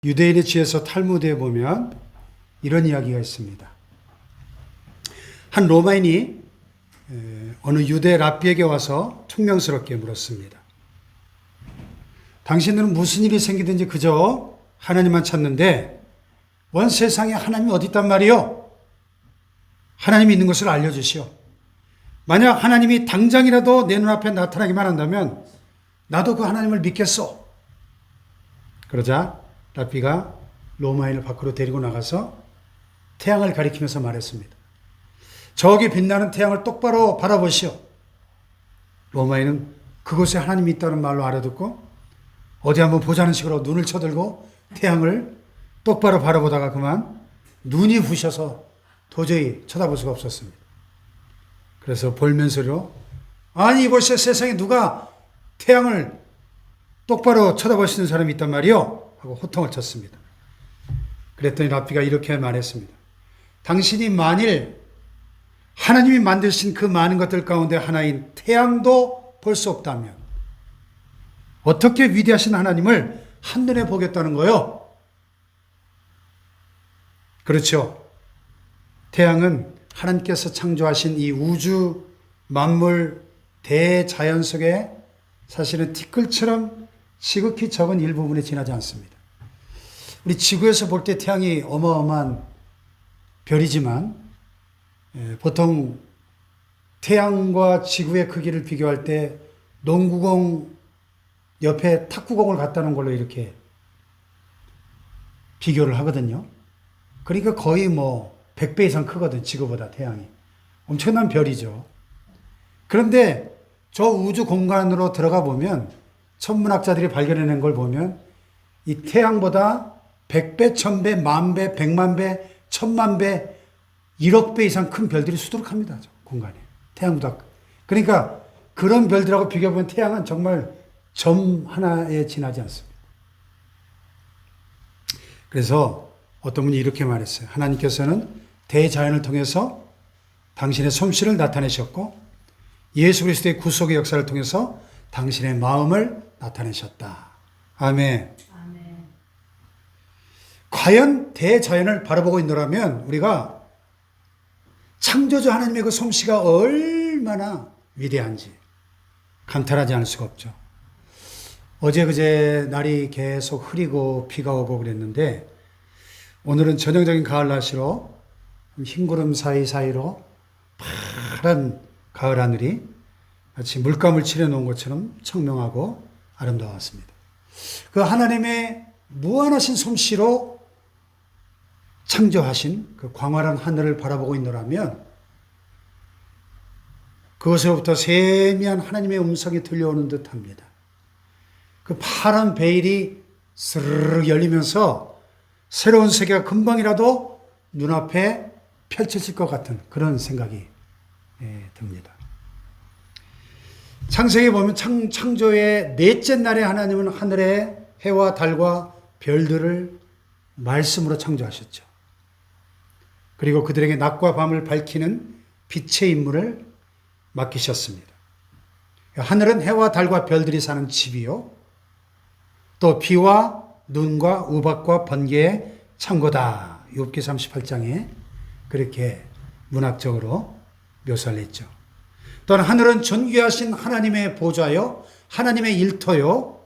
유대인의 지에서 탈무드에 보면 이런 이야기가 있습니다. 한 로마인이 어느 유대 랍비에게 와서 퉁명스럽게 물었습니다. 당신들은 무슨 일이 생기든지 그저 하나님만 찾는데 원 세상에 하나님이 어디 있단 말이요? 하나님이 있는 것을 알려주시오. 만약 하나님이 당장이라도 내 눈앞에 나타나기만 한다면 나도 그 하나님을 믿겠소. 그러자 랍비가 로마인을 밖으로 데리고 나가서 태양을 가리키면서 말했습니다. 저기 빛나는 태양을 똑바로 바라보시오. 로마인은 그곳에 하나님이 있다는 말로 알아듣고 어디 한번 보자는 식으로 눈을 쳐들고 태양을 똑바로 바라보다가 그만 눈이 부셔서 도저히 쳐다볼 수가 없었습니다. 그래서 볼면서로 아니 이곳에 세상에 누가 태양을 똑바로 쳐다볼 수 있는 사람이 있단 말이요? 하고 호통을 쳤습니다. 그랬더니 랍비가 이렇게 말했습니다. 당신이 만일 하나님이 만드신 그 많은 것들 가운데 하나인 태양도 볼 수 없다면 어떻게 위대하신 하나님을 한눈에 보겠다는 거요? 그렇죠. 태양은 하나님께서 창조하신 이 우주 만물 대자연 속에 사실은 티끌처럼 지극히 적은 일부분에 지나지 않습니다. 우리 지구에서 볼 때 태양이 어마어마한 별이지만 보통 태양과 지구의 크기를 비교할 때 농구공 옆에 탁구공을 갖다 놓은 걸로 이렇게 비교를 하거든요. 그러니까 거의 100배 이상 크거든, 지구보다 태양이. 엄청난 별이죠. 그런데 저 우주 공간으로 들어가 보면 천문학자들이 발견해낸 걸 보면 이 태양보다 100배, 1000배, 만배, 100만배, 1000만배, 1억 배 이상 큰 별들이 수두룩합니다. 공간에. 태양보다. 그러니까 그런 별들하고 비교해보면 태양은 정말 점 하나에 지나지 않습니다. 그래서 어떤 분이 이렇게 말했어요. 하나님께서는 대자연을 통해서 당신의 솜씨를 나타내셨고 예수 그리스도의 구속의 역사를 통해서 당신의 마음을 나타내셨다. 아멘. 아멘. 과연 대자연을 바라보고 있노라면 우리가 창조주 하나님의 그 솜씨가 얼마나 위대한지 감탄하지 않을 수가 없죠. 어제 그제 날이 계속 흐리고 비가 오고 그랬는데 오늘은 전형적인 가을 날씨로 흰 구름 사이사이로 파란 가을 하늘이 마치 물감을 칠해놓은 것처럼 청명하고 아름다웠습니다. 그 하나님의 무한하신 솜씨로 창조하신 그 광활한 하늘을 바라보고 있노라면 그것으로부터 세미한 하나님의 음성이 들려오는 듯합니다. 그 파란 베일이 스르르 열리면서 새로운 세계가 금방이라도 눈앞에 펼쳐질 것 같은 그런 생각이 듭니다. 창세기에 보면 창조의 넷째 날에 하나님은 하늘의 해와 달과 별들을 말씀으로 창조하셨죠. 그리고 그들에게 낮과 밤을 밝히는 빛의 임무를 맡기셨습니다. 하늘은 해와 달과 별들이 사는 집이요. 또 비와 눈과 우박과 번개의 창고다. 욥기 38장에 그렇게 문학적으로 묘사를 했죠. 또한 하늘은 존귀하신 하나님의 보좌요, 하나님의 일터요,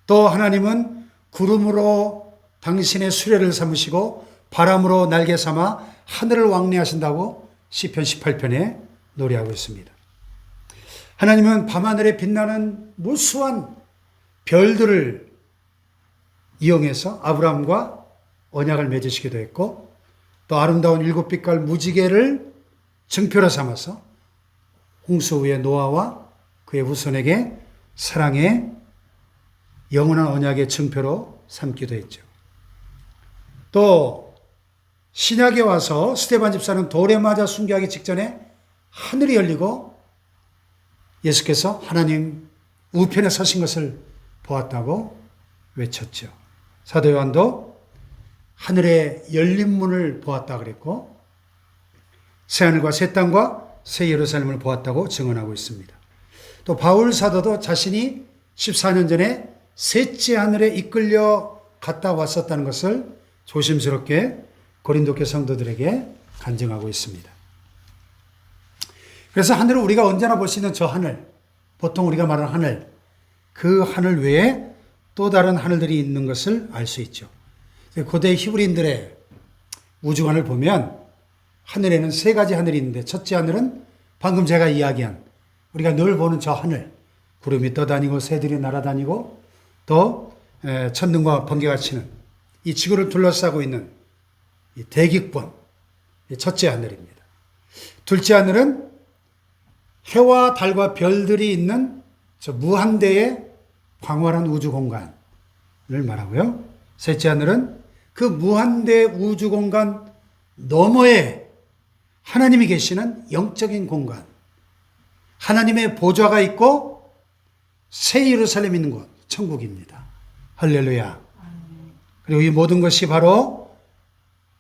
또 하나님은 구름으로 당신의 수레를 삼으시고 바람으로 날개 삼아 하늘을 왕래하신다고 시편 18편에 노래하고 있습니다. 하나님은 밤하늘에 빛나는 무수한 별들을 이용해서 아브라함과 언약을 맺으시기도 했고 또 아름다운 일곱 빛깔 무지개를 증표로 삼아서 홍수 후에 노아와 그의 후손에게 사랑의 영원한 언약의 증표로 삼기도 했죠. 또 신약에 와서 스데반 집사는 돌에 맞아 순교하기 직전에 하늘이 열리고 예수께서 하나님 우편에 서신 것을 보았다고 외쳤죠. 사도 요한도 하늘의 열린 문을 보았다 그랬고 새하늘과 새 땅과 새 예루살렘을 보았다고 증언하고 있습니다. 또 바울 사도도 자신이 14년 전에 셋째 하늘에 이끌려 갔다 왔었다는 것을 조심스럽게 고린도교 성도들에게 간증하고 있습니다. 그래서 하늘을 우리가 언제나 볼 수 있는 저 하늘, 보통 우리가 말하는 하늘, 그 하늘 외에 또 다른 하늘들이 있는 것을 알 수 있죠. 고대 히브리인들의 우주관을 보면 하늘에는 세 가지 하늘이 있는데, 첫째 하늘은 방금 제가 이야기한 우리가 늘 보는 저 하늘, 구름이 떠다니고 새들이 날아다니고 또 천둥과 번개가 치는 이 지구를 둘러싸고 있는 이 대기권, 이 첫째 하늘입니다. 둘째 하늘은 해와 달과 별들이 있는 저 무한대의 광활한 우주 공간을 말하고요. 셋째 하늘은 그 무한대 우주 공간 너머에 하나님이 계시는 영적인 공간, 하나님의 보좌가 있고 새 예루살렘이 있는 곳, 천국입니다. 할렐루야. 그리고 이 모든 것이 바로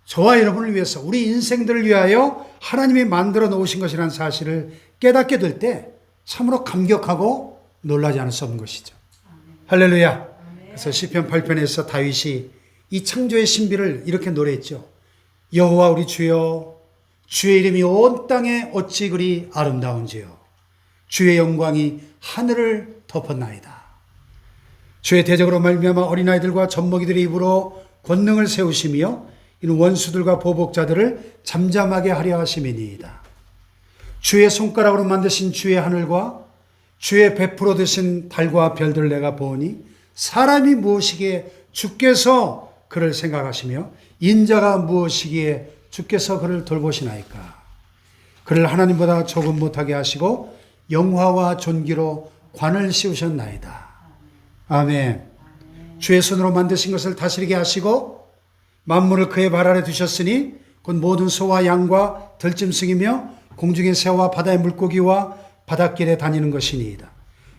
저와 여러분을 위해서, 우리 인생들을 위하여 하나님이 만들어 놓으신 것이라는 사실을 깨닫게 될 때 참으로 감격하고 놀라지 않을 수 없는 것이죠. 할렐루야. 그래서 시편 8편에서 다윗이 이 창조의 신비를 이렇게 노래했죠. 여호와 우리 주여, 주의 이름이 온 땅에 어찌 그리 아름다운지요. 주의 영광이 하늘을 덮었나이다. 주의 대적으로 말미암아 어린아이들과 젖먹이들의 입으로 권능을 세우시며 이는 원수들과 보복자들을 잠잠하게 하려 하심이니이다. 주의 손가락으로 만드신 주의 하늘과 주의 베풀어 드신 달과 별들을 내가 보니 사람이 무엇이기에 주께서 그를 생각하시며 인자가 무엇이기에 주께서 그를 돌보시나이까. 그를 하나님보다 조금 못하게 하시고 영화와 존귀로 관을 씌우셨나이다. 아멘. 주의 손으로 만드신 것을 다스리게 하시고 만물을 그의 발 아래 두셨으니 곧 모든 소와 양과 들짐승이며 공중의 새와 바다의 물고기와 바닷길에 다니는 것이니이다.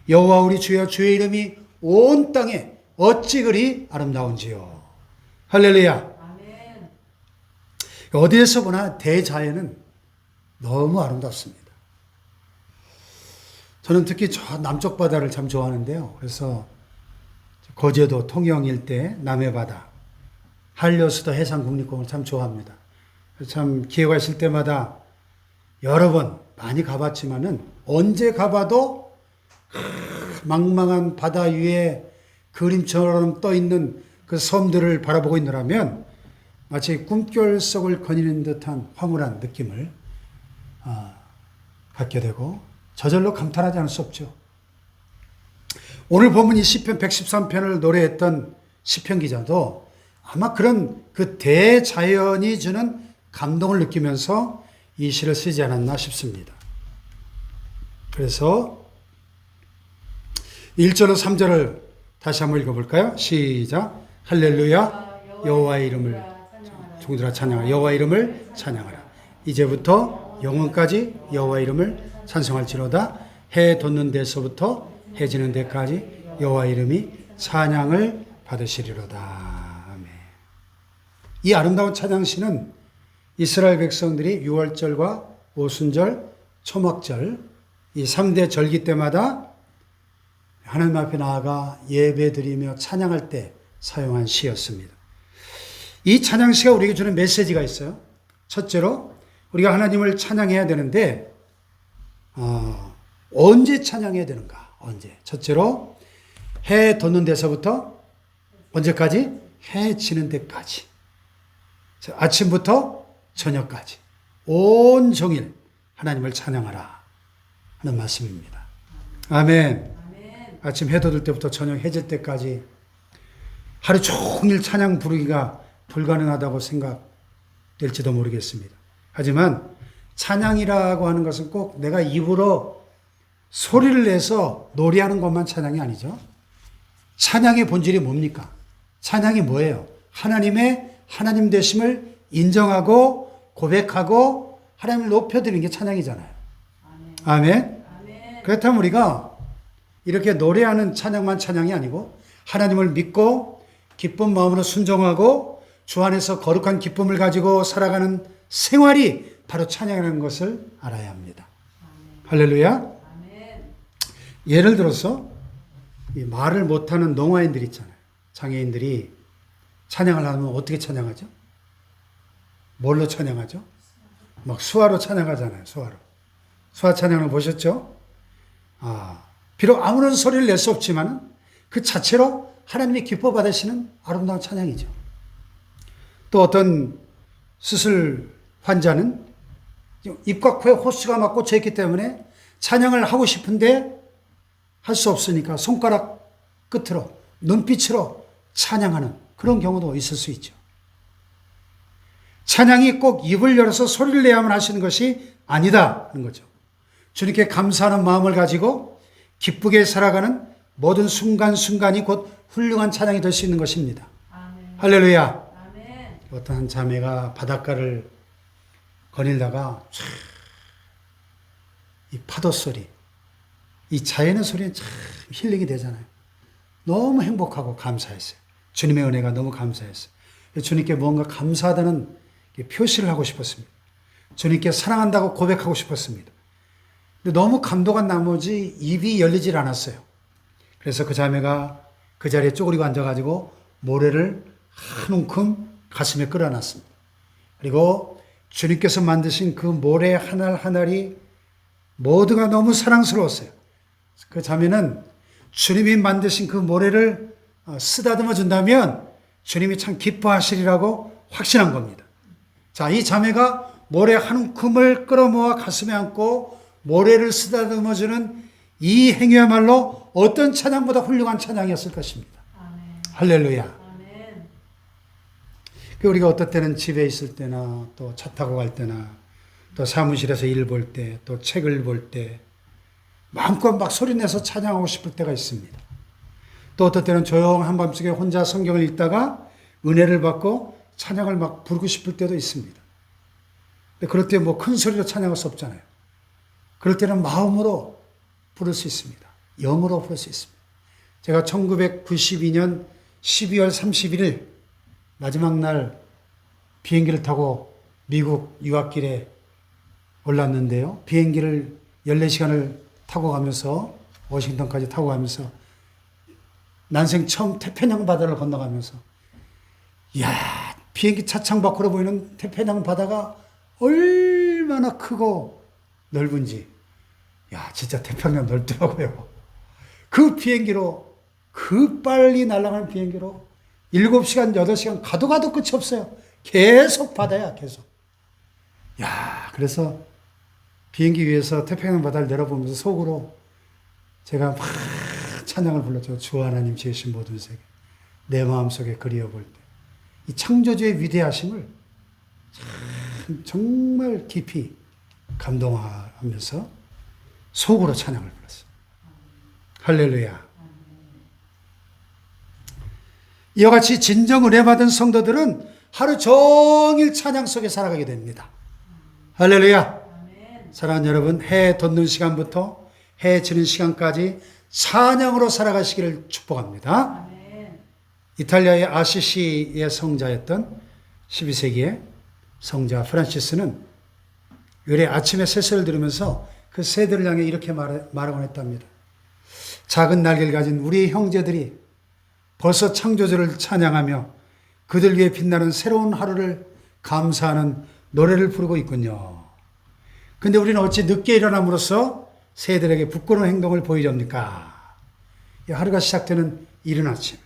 여호와 우리 주여, 주의 이름이 온 땅에 어찌 그리 아름다운지요. 할렐루야. 아멘. 어디에서 보나 대자연은 너무 아름답습니다. 저는 특히 저 남쪽 바다를 참 좋아하는데요. 그래서 거제도, 통영 일대, 남해바다, 한려수도 해상국립공원을 참 좋아합니다. 참 기회가 있을 때마다 여러 번 많이 가봤지만은 언제 가봐도 망망한 바다 위에 그림처럼 떠있는 그 섬들을 바라보고 있느라면 마치 꿈결 속을 거니는 듯한 황홀한 느낌을 갖게 되고 저절로 감탄하지 않을 수 없죠. 오늘 본문 이 시편 113편을 노래했던 시편 기자도 아마 그런 그 대자연이 주는 감동을 느끼면서 이 시를 쓰지 않았나 싶습니다. 그래서 1절로 3절을 다시 한번 읽어볼까요? 시작. 할렐루야. 여호와의 이름을 종들아 찬양하라. 여호와의 이름을 찬양하라. 이제부터 영원까지 여호와의 이름을 찬송할지로다. 해 돋는 데서부터 해 지는 데까지 여호와의 이름이 찬양을 받으시리로다. 아멘. 이 아름다운 찬양시는 이스라엘 백성들이 6월절과 오순절, 초막절 이 3대 절기 때마다 하나님 앞에 나아가 예배드리며 찬양할 때 사용한 시였습니다. 이 찬양시가 우리에게 주는 메시지가 있어요. 첫째로 우리가 하나님을 찬양해야 되는데 언제 찬양해야 되는가? 언제? 첫째로 해 돋는 데서부터 언제까지? 해 지는 데까지. 아침부터 저녁까지 온종일 하나님을 찬양하라 하는 말씀입니다. 아멘. 아침 해 돋을 때부터 저녁 해질 때까지 하루 종일 찬양 부르기가 불가능하다고 생각될지도 모르겠습니다. 하지만 찬양이라고 하는 것은 꼭 내가 입으로 소리를 내서 노래하는 것만 찬양이 아니죠. 찬양의 본질이 뭡니까? 찬양이 뭐예요? 하나님의 하나님 되심을 인정하고 고백하고 하나님을 높여드리는 게 찬양이잖아요. 아멘. 아멘. 그렇다면 우리가 이렇게 노래하는 찬양만 찬양이 아니고 하나님을 믿고 기쁜 마음으로 순종하고 주 안에서 거룩한 기쁨을 가지고 살아가는 생활이 바로 찬양이라는 것을 알아야 합니다. 아멘. 할렐루야. 아멘. 예를 들어서 이 말을 못하는 농아인들 있잖아요. 장애인들이 찬양을 하면 어떻게 찬양하죠? 뭘로 찬양하죠? 막 수화로 찬양하잖아요. 수화 찬양을 보셨죠? 비록 아무런 소리를 낼 수 없지만 그 자체로 하나님이 기뻐 받으시는 아름다운 찬양이죠. 또 어떤 수술 환자는 입과 코에 호스가 막 꽂혀 있기 때문에 찬양을 하고 싶은데 할 수 없으니까 손가락 끝으로 눈빛으로 찬양하는 그런 경우도 있을 수 있죠. 찬양이 꼭 입을 열어서 소리를 내야만 하시는 것이 아니다는 거죠. 주님께 감사하는 마음을 가지고 기쁘게 살아가는 모든 순간순간이 곧 훌륭한 찬양이 될 수 있는 것입니다. 아멘. 할렐루야. 아멘. 어떤 한 자매가 바닷가를 거닐다가 이 파도 소리, 이 자연의 소리는 참 힐링이 되잖아요. 너무 행복하고 감사했어요. 주님의 은혜가 너무 감사했어요. 주님께 뭔가 감사하다는 표시를 하고 싶었습니다. 주님께 사랑한다고 고백하고 싶었습니다. 근데 너무 감동한 나머지 입이 열리질 않았어요. 그래서 그 자매가 그 자리에 쪼그리고 앉아가지고 모래를 한 움큼 가슴에 끌어놨습니다. 그리고 주님께서 만드신 그 모래 하나 하나리 모두가 너무 사랑스러웠어요. 그 자매는 주님이 만드신 그 모래를 쓰다듬어 준다면 주님이 참 기뻐하시리라고 확신한 겁니다. 자, 이 자매가 모래 한 움큼을 끌어모아 가슴에 안고 모래를 쓰다듬어 주는 이 행위야말로 어떤 찬양보다 훌륭한 찬양이었을 것입니다. 아멘. 할렐루야. 아멘. 우리가 어떨 때는 집에 있을 때나 또 차 타고 갈 때나 또 사무실에서 일 볼 때 또 책을 볼 때 마음껏 막 소리내서 찬양하고 싶을 때가 있습니다. 또 어떨 때는 조용한 밤속에 혼자 성경을 읽다가 은혜를 받고 찬양을 막 부르고 싶을 때도 있습니다. 근데 그럴 때 뭐 큰 소리로 찬양할 수 없잖아요. 그럴 때는 마음으로 부를 수 있습니다. 영으로 부를 수 있습니다. 제가 1992년 12월 31일 마지막 날 비행기를 타고 미국 유학길에 올랐는데요. 비행기를 14시간을 타고 가면서 워싱턴까지 타고 가면서 난생 처음 태평양 바다를 건너가면서 이야, 비행기 차창 밖으로 보이는 태평양 바다가 얼마나 크고 넓은지, 야, 진짜 태평양 넓더라고요. 그 비행기로, 그 빨리 날아가는 비행기로 7시간, 8시간 가도 끝이 없어요. 계속 바다야, 계속. 야, 그래서 비행기 위에서 태평양 바다를 내려보면서 속으로 제가 막 찬양을 불렀죠. 주 하나님 지으신 모든 세계, 내 마음속에 그리워볼 때. 이 창조주의 위대하심을 정말 깊이 감동하면서 속으로 찬양을 불렀어요. 할렐루야. 이와 같이 진정 은혜 받은 성도들은 하루 종일 찬양 속에 살아가게 됩니다. 할렐루야. 사랑하는 여러분, 해 돋는 시간부터 해 지는 시간까지 찬양으로 살아가시기를 축복합니다. 아멘. 이탈리아의 아시시의 성자였던 12세기의 성자 프란시스는 요래 아침에 새소리를 들으면서 그 새들을 향해 이렇게 말하곤 했답니다. 작은 날개를 가진 우리 형제들이 벌써 창조주를 찬양하며 그들 위해 빛나는 새로운 하루를 감사하는 노래를 부르고 있군요. 근데 우리는 어찌 늦게 일어남으로써 새들에게 부끄러운 행동을 보이렵니까? 하루가 시작되는 이른 아침,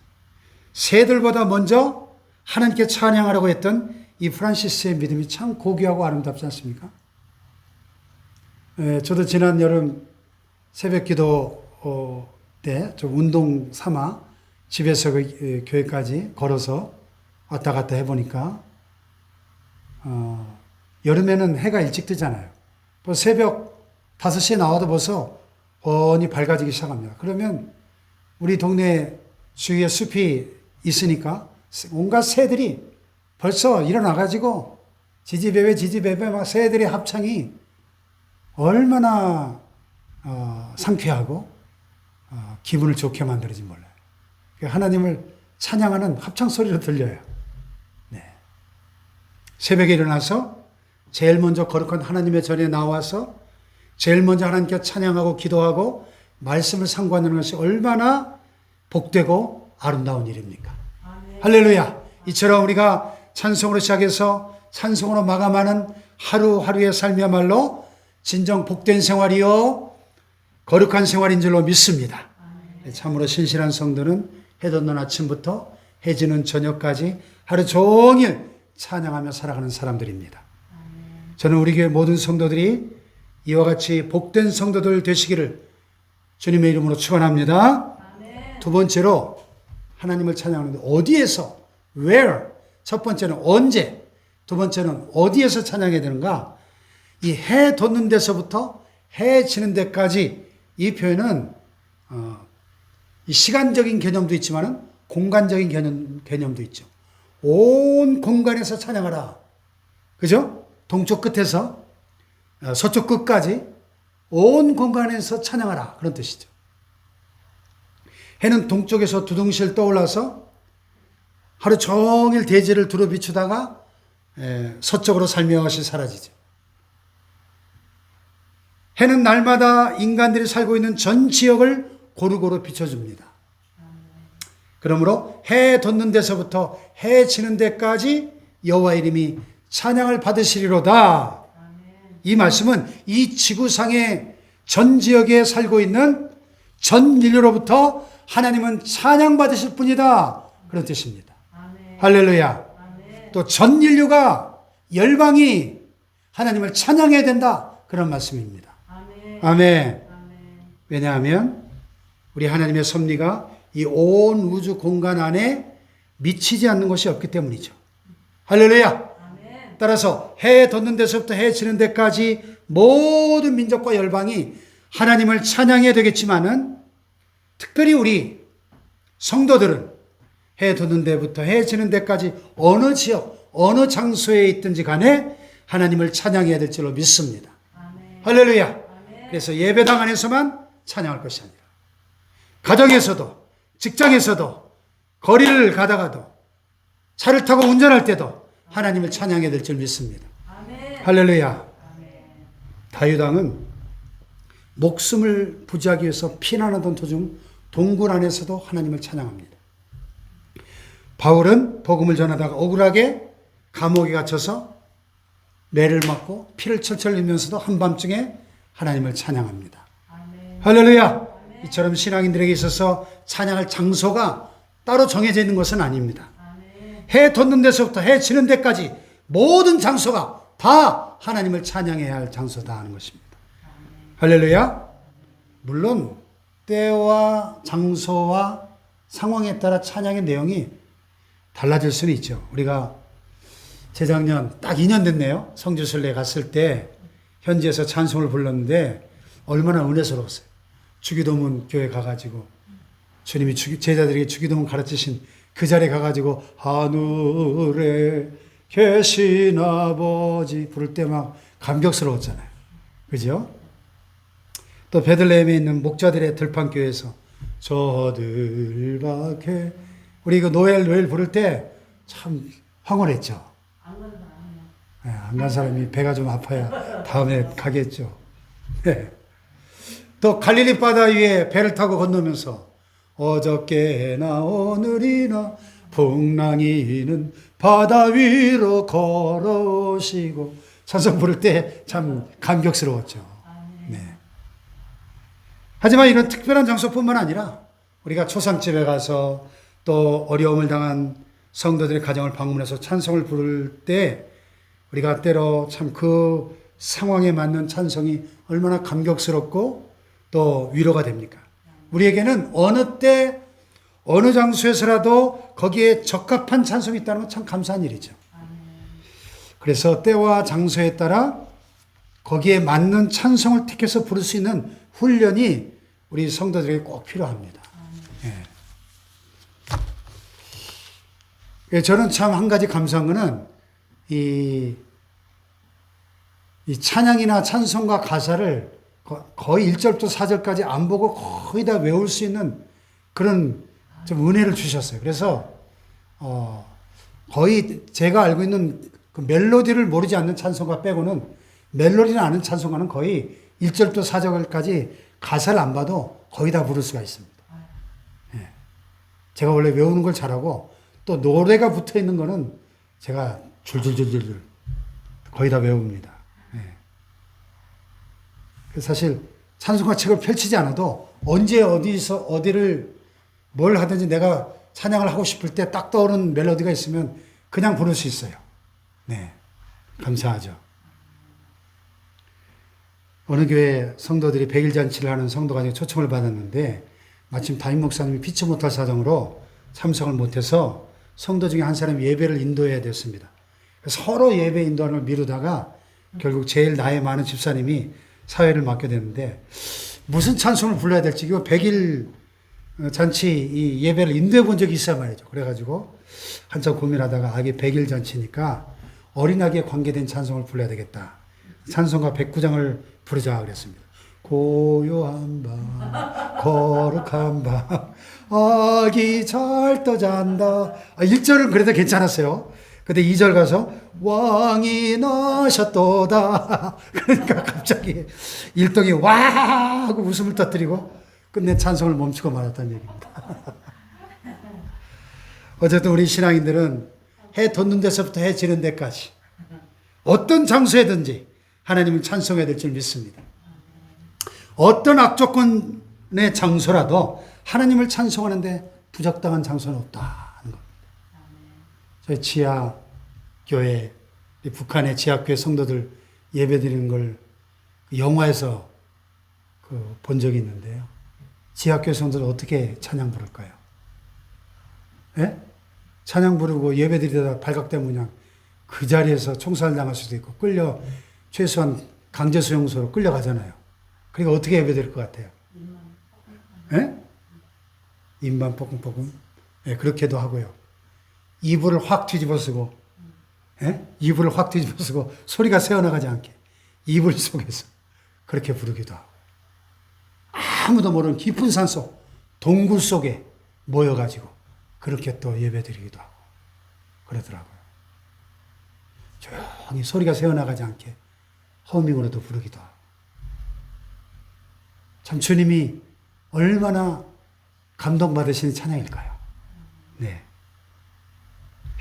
새들보다 먼저 하나님께 찬양하라고 했던 이 프란시스의 믿음이 참 고귀하고 아름답지 않습니까? 저도 지난 여름 새벽 기도 때 좀 운동 삼아 집에서 교회까지 걸어서 왔다 갔다 해보니까 여름에는 해가 일찍 뜨잖아요. 새벽 5시에 나와도 벌써 훤히 밝아지기 시작합니다. 그러면 우리 동네 주위에 숲이 있으니까 온갖 새들이 벌써 일어나가지고 지지배배 막 새들의 합창이 얼마나 상쾌하고 기분을 좋게 만들어지 몰라요. 하나님을 찬양하는 합창 소리로 들려요. 네. 새벽에 일어나서 제일 먼저 거룩한 하나님의 전에 나와서 제일 먼저 하나님께 찬양하고 기도하고 말씀을 상고하는 것이 얼마나 복되고 아름다운 일입니까? 아멘. 할렐루야. 이처럼 우리가 찬송으로 시작해서 찬송으로 마감하는 하루하루의 삶이야말로 진정 복된 생활이요 거룩한 생활인 줄로 믿습니다. 참으로 신실한 성도는 해 돋는 아침부터 해 지는 저녁까지 하루 종일 찬양하며 살아가는 사람들입니다. 저는 우리 교회 모든 성도들이 이와 같이 복된 성도들 되시기를 주님의 이름으로 축원합니다. 두 번째로 하나님을 찬양하는데 어디에서, where, 첫 번째는 언제, 두 번째는 어디에서 찬양해야 되는가? 이 해 돋는 데서부터 해 지는 데까지 이 표현은 이 시간적인 개념도 있지만 공간적인 개념도 있죠. 온 공간에서 찬양하라. 그죠? 동쪽 끝에서 서쪽 끝까지 온 공간에서 찬양하라. 그런 뜻이죠. 해는 동쪽에서 두둥실 떠올라서 하루 종일 대지를 두루 비추다가 서쪽으로 살며시 사라지죠. 해는 날마다 인간들이 살고 있는 전 지역을 고루고루 비춰줍니다. 그러므로 해 돋는 데서부터 해 지는 데까지 여호와 이름이 찬양을 받으시리로다. 이 말씀은 이 지구상의 전 지역에 살고 있는 전 인류로부터 하나님은 찬양 받으실 뿐이다. 그런 뜻입니다. 할렐루야. 또 전 인류가 열방이 하나님을 찬양해야 된다. 그런 말씀입니다. 아멘. 왜냐하면 우리 하나님의 섭리가 이 온 우주 공간 안에 미치지 않는 것이 없기 때문이죠. 할렐루야. 따라서 해 돋는 데서부터 해 지는 데까지 모든 민족과 열방이 하나님을 찬양해야 되겠지만은 특별히 우리 성도들은 해 돋는 데부터 해 지는 데까지 어느 지역, 어느 장소에 있든지 간에 하나님을 찬양해야 될 줄로 믿습니다. 할렐루야. 그래서 예배당 안에서만 찬양할 것이 아니라 가정에서도 직장에서도 거리를 가다가도 차를 타고 운전할 때도 하나님을 찬양해야 될 줄 믿습니다. 할렐루야. 다윗왕은 목숨을 부지하기 위해서 피난하던 도중 동굴 안에서도 하나님을 찬양합니다. 바울은 복음을 전하다가 억울하게 감옥에 갇혀서 매를 맞고 피를 철철 흘리면서도 한밤중에 하나님을 찬양합니다. 할렐루야. 이처럼 신앙인들에게 있어서 찬양할 장소가 따로 정해져 있는 것은 아닙니다. 해 돋는 데서부터 해 지는 데까지 모든 장소가 다 하나님을 찬양해야 할 장소다 하는 것입니다. 할렐루야. 물론 때와 장소와 상황에 따라 찬양의 내용이 달라질 수는 있죠. 우리가 재작년 딱 2년 됐네요. 성지순례 갔을 때 현지에서 찬송을 불렀는데 얼마나 은혜스러웠어요. 주기도문 교회 가가지고 주님이 제자들에게 주기도문 가르치신 그 자리에 가가지고 하늘에 계신 아버지 부를 때 막 감격스러웠잖아요. 그죠? 또 베들레헴에 있는 목자들의 들판교회에서 저들밖에 우리 그 노엘 부를 때 참 황홀했죠. 안 간 사람이 배가 좀 아파야 다음에 가겠죠. 네. 또 갈릴리 바다 위에 배를 타고 건너면서 어저께나 오늘이나 풍랑이는 바다 위로 걸어오시고 찬송 부를 때 참 감격스러웠죠. 네. 하지만 이런 특별한 장소뿐만 아니라 우리가 초상집에 가서 또 어려움을 당한 성도들의 가정을 방문해서 찬송을 부를 때 우리가 때로 참 그 상황에 맞는 찬송이 얼마나 감격스럽고 또 위로가 됩니까? 우리에게는 어느 때 어느 장소에서라도 거기에 적합한 찬송이 있다는 건 참 감사한 일이죠. 그래서 때와 장소에 따라 거기에 맞는 찬송을 택해서 부를 수 있는 훈련이 우리 성도들에게 꼭 필요합니다. 예. 저는 참 한 가지 감사한 거는 이 찬양이나 찬송가 가사를 거의 1절부터 4절까지 안 보고 거의 다 외울 수 있는 그런 좀 은혜를 주셨어요. 그래서 거의 제가 알고 있는 그 멜로디를 모르지 않는 찬송가 빼고는 멜로디를 아는 찬송가는 거의 1절부터 4절까지 가사를 안 봐도 거의 다 부를 수가 있습니다. 예. 제가 원래 외우는 걸 잘하고 또 노래가 붙어 있는 거는 제가 줄줄줄줄 거의 다 외웁니다. 사실 찬송가 책을 펼치지 않아도 언제 어디서 어디를 뭘 하든지 내가 찬양을 하고 싶을 때 딱 떠오르는 멜로디가 있으면 그냥 부를 수 있어요. 네. 감사하죠. 어느 교회 성도들이 100일 잔치를 하는 성도가 초청을 받았는데 마침 담임 목사님이 피치 못할 사정으로 참석을 못해서 성도 중에 한 사람이 예배를 인도해야 됐습니다. 서로 예배 인도하는 걸 미루다가 결국 제일 나이 많은 집사님이 사회를 맡게 됐는데 무슨 찬송을 불러야 될지 이거 100일 잔치 이 예배를 인도해 본 적이 있어야 말이죠. 그래가지고 한참 고민하다가 이게 100일 잔치니까 어린아기에 관계된 찬송을 불러야 되겠다. 찬송가 109장을 부르자 그랬습니다. 고요한 밤 거룩한 밤 아기 잘 떠잔다. 1절은 그래도 괜찮았어요. 근데 2절 가서 왕이 나셨도다. 그러니까 갑자기 일동이 와 하고 웃음을 터뜨리고 끝내 찬송을 멈추고 말았다는 얘기입니다. 어쨌든 우리 신앙인들은 해 돋는 데서부터 해 지는 데까지 어떤 장소에든지 하나님을 찬송해야 될 줄 믿습니다. 어떤 악조건의 장소라도 하나님을 찬송하는데 부적당한 장소는 없다는 겁니다. 저희 지하 교회, 북한의 지하교회 성도들 예배드리는 걸 영화에서 본 적이 있는데요. 지하교회 성도들 어떻게 찬양 부를까요? 예? 찬양 부르고 예배드리다가 발각되면 그냥 그 자리에서 총살 당할 수도 있고 최소한 강제수용소로 끌려가잖아요. 그러니까 어떻게 예배드릴 것 같아요? 예? 입만 뻐끔뻐끔. 예, 그렇게도 하고요. 이불을 확 뒤집어 쓰고, 예? 이불을 확 뒤집어 쓰고 소리가 새어나가지 않게 이불 속에서 그렇게 부르기도 하고. 아무도 모르는 깊은 산속, 동굴 속에 모여가지고 그렇게 또 예배드리기도 하고 그러더라고요. 조용히 소리가 새어나가지 않게 허밍으로도 부르기도 하고. 참 주님이 얼마나 감동받으시는 찬양일까요? 네.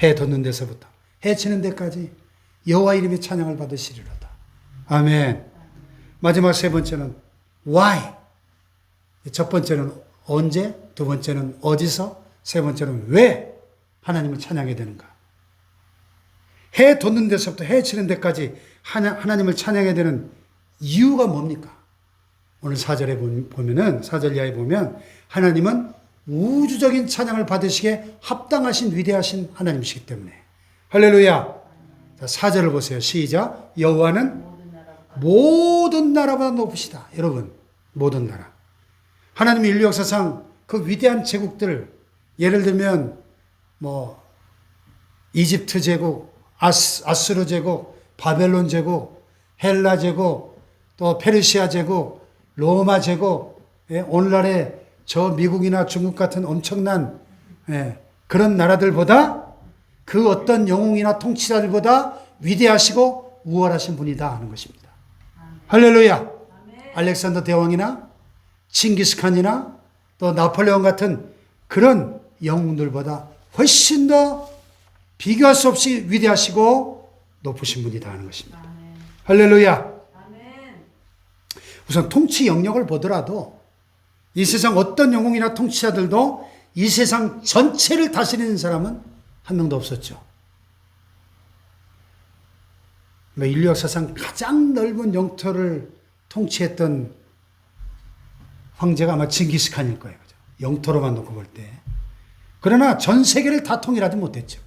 해 돋는 데서부터 해 치는 데까지 여호와 이름의 찬양을 받으시리로다. 아멘. 마지막 세 번째는 why. 첫 번째는 언제, 두 번째는 어디서, 세 번째는 왜 하나님을 찬양해야 되는가. 해 돋는 데서부터 해 치는 데까지 하나님을 찬양해야 되는 이유가 뭡니까? 오늘 4절에 보면은, 4절 이하에 보면 하나님은 우주적인 찬양을 받으시기에 합당하신 위대하신 하나님이시기 때문에. 할렐루야. 자, 4절을 보세요. 시작. 여호와는 모든 나라보다 높으시다. 여러분, 모든 나라. 하나님의 인류 역사상 그 위대한 제국들, 예를 들면 이집트 제국, 아수르 제국, 바벨론 제국, 헬라 제국, 또 페르시아 제국, 로마 제국, 오늘날의 저 미국이나 중국 같은 엄청난 그런 나라들보다 그 어떤 영웅이나 통치자들보다 위대하시고 우월하신 분이다 하는 것입니다. 할렐루야. 알렉산더 대왕이나 칭기스칸이나 또 나폴레옹 같은 그런 영웅들보다 훨씬 더 비교할 수 없이 위대하시고 높으신 분이다 하는 것입니다. 할렐루야. 우선 통치 영역을 보더라도 이 세상 어떤 영웅이나 통치자들도 이 세상 전체를 다스리는 사람은 한 명도 없었죠. 인류 역사상 가장 넓은 영토를 통치했던 황제가 아마 징기스칸일 거예요. 그죠? 영토로만 놓고 볼 때. 그러나 전 세계를 다 통일하지 못했죠.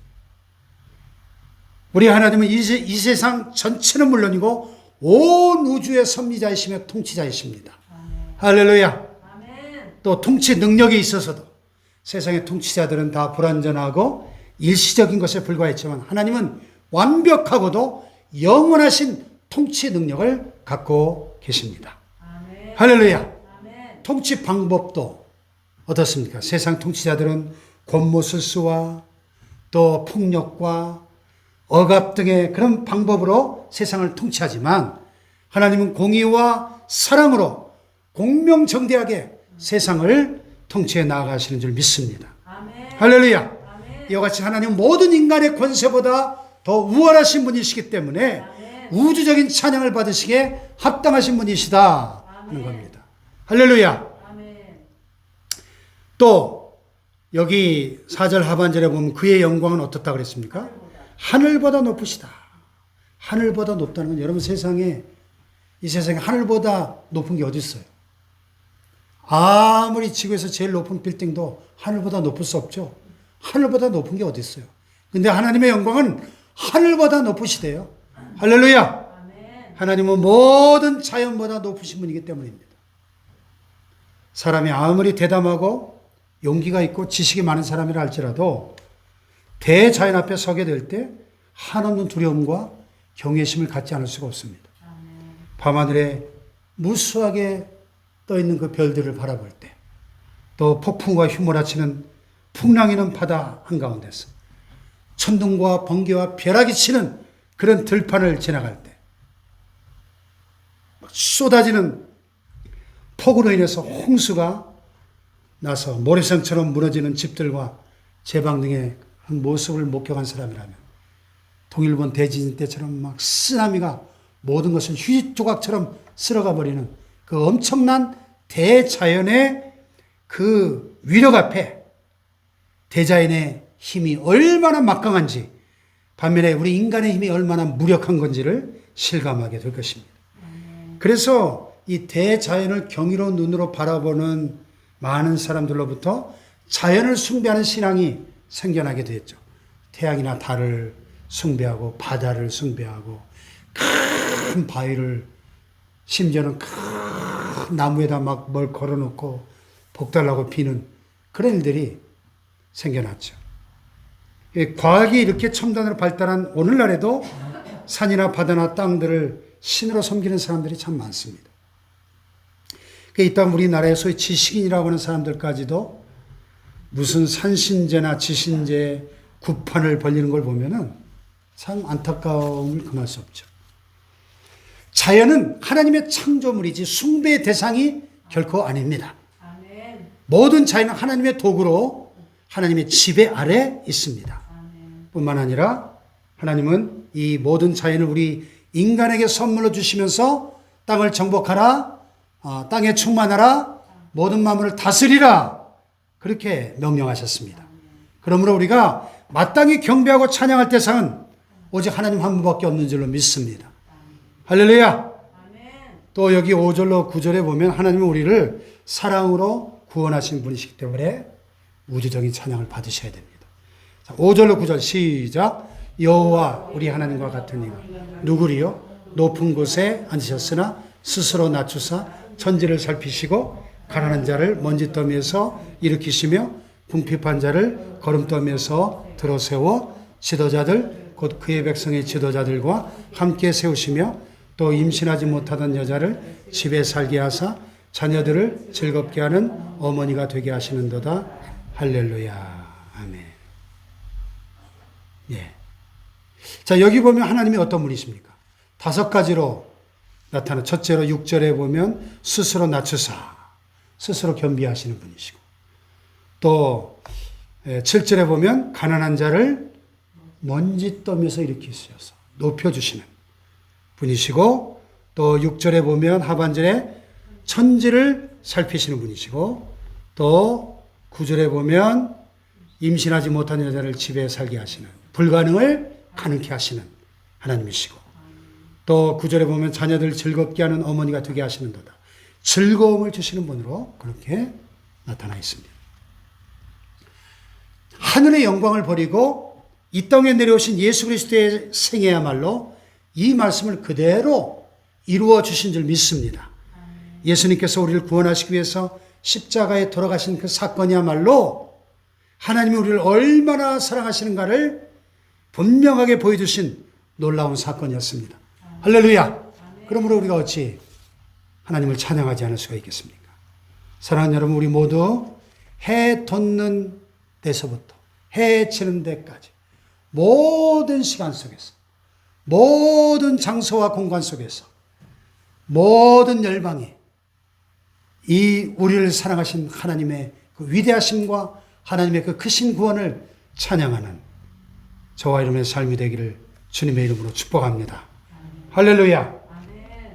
우리 하나님은 이 세상 전체는 물론이고 온 우주의 섭리자이시며 통치자이십니다. 할렐루야. 또 통치 능력에 있어서도 세상의 통치자들은 다 불완전하고 일시적인 것에 불과했지만 하나님은 완벽하고도 영원하신 통치 능력을 갖고 계십니다. 할렐루야. 통치 방법도 어떻습니까? 세상 통치자들은 권모술수와 또 폭력과 억압 등의 그런 방법으로 세상을 통치하지만 하나님은 공의와 사랑으로 공명정대하게 세상을 통치해 나아가시는 줄 믿습니다. 아멘. 할렐루야. 아멘. 이와 같이 하나님은 모든 인간의 권세보다 더 우월하신 분이시기 때문에 우주적인 찬양을 받으시기에 합당하신 분이시다 하는 겁니다. 할렐루야. 또 여기 4절 하반절에 보면 그의 영광은 어떻다 그랬습니까? 하늘보다 높으시다. 하늘보다 높다는 건 여러분 이 세상에 하늘보다 높은 게 어디 있어요? 아무리 지구에서 제일 높은 빌딩도 하늘보다 높을 수 없죠. 하늘보다 높은 게 어디 있어요? 근데 하나님의 영광은 하늘보다 높으시대요. 할렐루야. 하나님은 모든 자연보다 높으신 분이기 때문입니다. 사람이 아무리 대담하고 용기가 있고 지식이 많은 사람이라 할지라도 대자연 앞에 서게 될 때 한없는 두려움과 경외심을 갖지 않을 수가 없습니다. 밤하늘에 무수하게 떠있는 그 별들을 바라볼 때, 또 폭풍과 휘몰아치는 풍랑이는 바다 한가운데서 천둥과 번개와 벼락이 치는 그런 들판을 지나갈 때, 쏟아지는 폭우로 인해서 홍수가 나서 모래성처럼 무너지는 집들과 제방 등의 모습을 목격한 사람이라면, 동일본 대지진 때처럼 막 쓰나미가 모든 것을 휴지 조각처럼 쓸어가 버리는 그 엄청난 대자연의 그 위력 앞에 대자연의 힘이 얼마나 막강한지, 반면에 우리 인간의 힘이 얼마나 무력한 건지를 실감하게 될 것입니다. 그래서 이 대자연을 경이로운 눈으로 바라보는 많은 사람들로부터 자연을 숭배하는 신앙이 생겨나게 되었죠. 태양이나 달을 숭배하고 바다를 숭배하고 큰 바위를, 심지어는 큰 나무에다 막 뭘 걸어놓고 복달라고 비는 그런 일들이 생겨났죠. 과학이 이렇게 첨단으로 발달한 오늘날에도 산이나 바다나 땅들을 신으로 섬기는 사람들이 참 많습니다. 이 땅 우리나라의 소위 지식인이라고 하는 사람들까지도 무슨 산신제나 지신제 구판을 벌리는 걸 보면은 참 안타까움을 금할 수 없죠. 자연은 하나님의 창조물이지 숭배의 대상이 결코 아닙니다. 아멘. 모든 자연은 하나님의 도구로 하나님의 지배 아래 있습니다. 아멘. 뿐만 아니라 하나님은 이 모든 자연을 우리 인간에게 선물로 주시면서 땅을 정복하라, 땅에 충만하라, 모든 만물을 다스리라, 그렇게 명령하셨습니다. 그러므로 우리가 마땅히 경배하고 찬양할 대상은 오직 하나님 한 분밖에 없는 줄로 믿습니다. 할렐루야. 또 여기 5절로 9절에 보면 하나님은 우리를 사랑으로 구원하신 분이시기 때문에 우주적인 찬양을 받으셔야 됩니다. 5절로 9절 시작. 여호와 우리 하나님과 같은 이가 누구리요? 높은 곳에 앉으셨으나 스스로 낮추사 천지를 살피시고 가난한 자를 먼지더미에서 일으키시며 궁핍한 자를 거름더미에서 들어세워 지도자들 곧 그의 백성의 지도자들과 함께 세우시며 또 임신하지 못하던 여자를 집에 살게 하사 자녀들을 즐겁게 하는 어머니가 되게 하시는도다. 할렐루야. 아멘. 예. 자, 여기 보면 하나님이 어떤 분이십니까? 5가지로 나타나. 첫째로 6절에 보면 스스로 낮추사, 스스로 겸비하시는 분이시고, 또 7절에 보면 가난한 자를 먼지더미에서 일으키셔서 높여주시는 분이시고, 또 6절에 보면 하반절에 천지를 살피시는 분이시고, 또 9절에 보면 임신하지 못한 여자를 집에 살게 하시는, 불가능을 가능케 하시는 하나님이시고, 또 9절에 보면 자녀들 즐겁게 하는 어머니가 되게 하시는도다. 즐거움을 주시는 분으로 그렇게 나타나 있습니다. 하늘의 영광을 버리고 이 땅에 내려오신 예수 그리스도의 생애야말로 이 말씀을 그대로 이루어 주신 줄 믿습니다. 예수님께서 우리를 구원하시기 위해서 십자가에 돌아가신 그 사건이야말로 하나님이 우리를 얼마나 사랑하시는가를 분명하게 보여주신 놀라운 사건이었습니다. 할렐루야. 그러므로 우리가 어찌 하나님을 찬양하지 않을 수가 있겠습니까? 사랑하는 여러분, 우리 모두 해 돋는 데서부터 해 지는 데까지 모든 시간 속에서, 모든 장소와 공간 속에서, 모든 열방이 이 우리를 사랑하신 하나님의 그 위대하심과 하나님의 그 크신 구원을 찬양하는 저와 여러분의 삶이 되기를 주님의 이름으로 축복합니다. 할렐루야.